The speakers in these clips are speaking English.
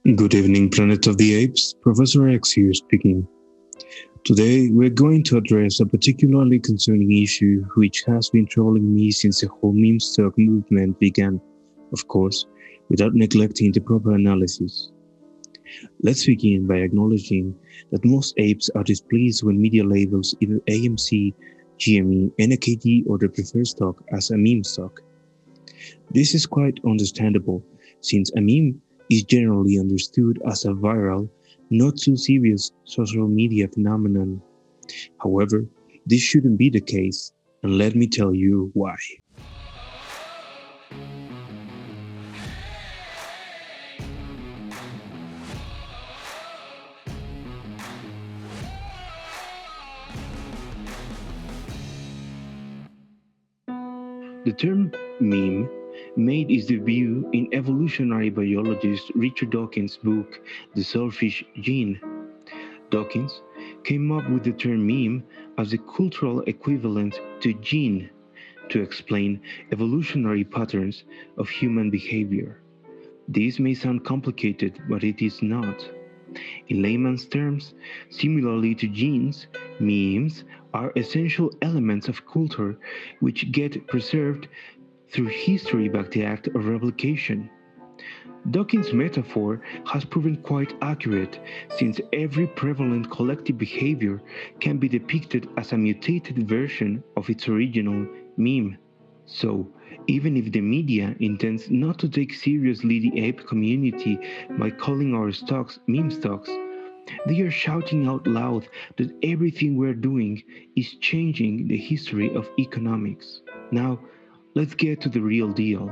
Good evening, Planet of the Apes. Professor X here speaking. Today, we're going to address a particularly concerning issue which has been troubling me since the whole meme stock movement began, of course, without neglecting the proper analysis. Let's begin by acknowledging that most apes are displeased when media labels either AMC, GME, NAKD, or the preferred stock as a meme stock. This is quite understandable, since a meme is generally understood as a viral, not too serious social media phenomenon. However, this shouldn't be the case, and let me tell you why. The term meme made its debut in evolutionary biologist Richard Dawkins' book The Selfish Gene. Dawkins came up with the term meme as the cultural equivalent to gene to explain evolutionary patterns of human behavior. This may sound complicated, but it is not. In layman's terms, similarly to genes, memes are essential elements of culture which get preserved through history by the act of replication. Dawkins' metaphor has proven quite accurate since every prevalent collective behavior can be depicted as a mutated version of its original meme. So, even if the media intends not to take seriously the ape community by calling our stocks meme stocks, they are shouting out loud that everything we're doing is changing the history of economics. Now, let's get to the real deal.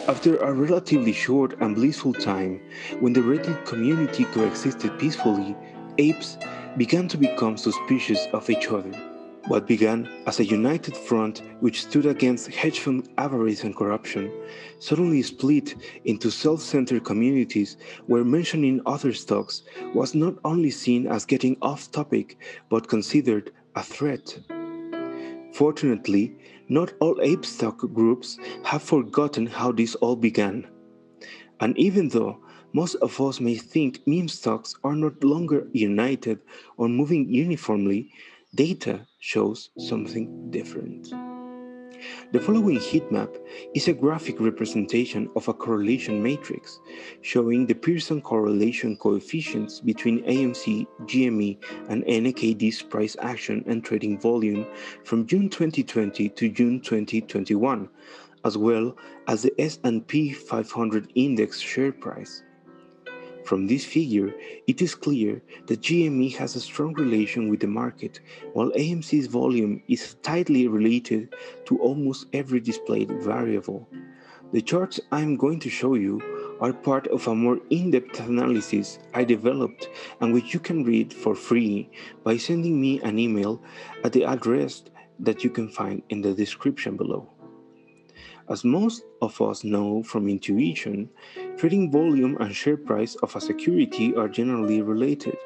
After a relatively short and blissful time, when the Reddit community coexisted peacefully, apes began to become suspicious of each other. What began as a united front which stood against hedge fund avarice and corruption suddenly split into self-centered communities where mentioning other stocks was not only seen as getting off topic but considered a threat. Fortunately, not all ape stock groups have forgotten how this all began. And even though most of us may think meme stocks are no longer united or moving uniformly, data shows something different. The following heat map is a graphic representation of a correlation matrix showing the Pearson correlation coefficients between AMC, GME, and NAKD's price action and trading volume from June 2020 to June 2021, as well as the S&P 500 index share price. From this figure, it is clear that GME has a strong relation with the market, while AMC's volume is tightly related to almost every displayed variable. The charts I'm going to show you are part of a more in-depth analysis I developed and which you can read for free by sending me an email at the address that you can find in the description below. As most of us know from intuition, trading volume and share price of a security are generally related.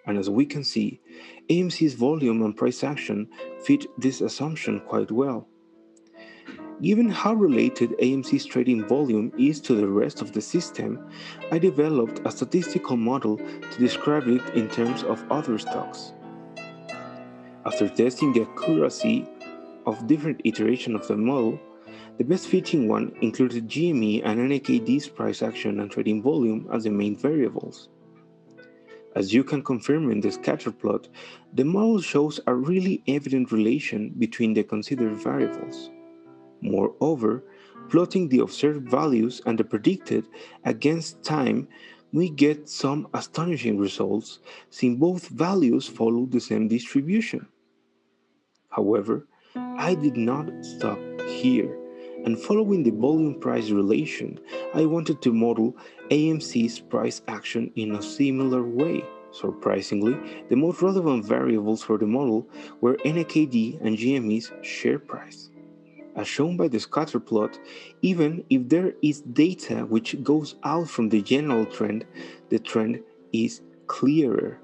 And as we can see, AMC's volume and price action fit this assumption quite well. Given how related AMC's trading volume is to the rest of the system, I developed a statistical model to describe it in terms of other stocks. After testing the accuracy of different iterations of the model, the best fitting one included GME and NAKD's price action and trading volume as the main variables. As you can confirm in the scatter plot, the model shows a really evident relation between the considered variables. Moreover, plotting the observed values and the predicted against time, we get some astonishing results since both values follow the same distribution. However, I did not stop here, and following the volume price relation, I wanted to model AMC's price action in a similar way. Surprisingly, the most relevant variables for the model were NAKD and GME's share price. As shown by the scatter plot, even if there is data which goes out from the general trend, the trend is clearer.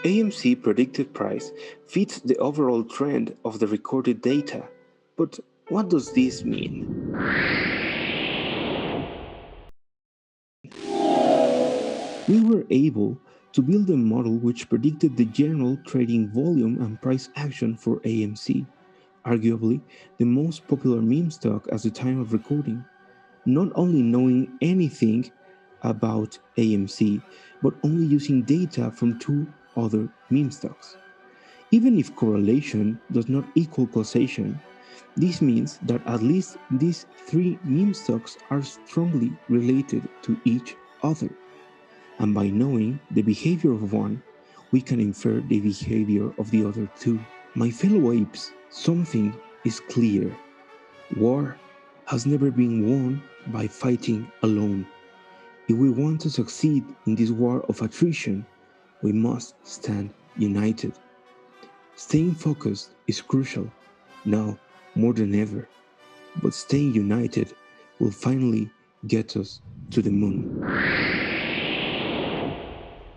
AMC predicted price fits the overall trend of the recorded data. But what does this mean? We were able to build a model which predicted the general trading volume and price action for AMC, arguably the most popular meme stock at the time of recording, not only knowing anything about AMC, but only using data from two other meme stocks. Even if correlation does not equal causation, this means that at least these three meme stocks are strongly related to each other. And by knowing the behavior of one, we can infer the behavior of the other two. My fellow apes, something is clear. War has never been won by fighting alone. If we want to succeed in this war of attrition, we must stand united. Staying focused is crucial, now more than ever, but staying united will finally get us to the moon.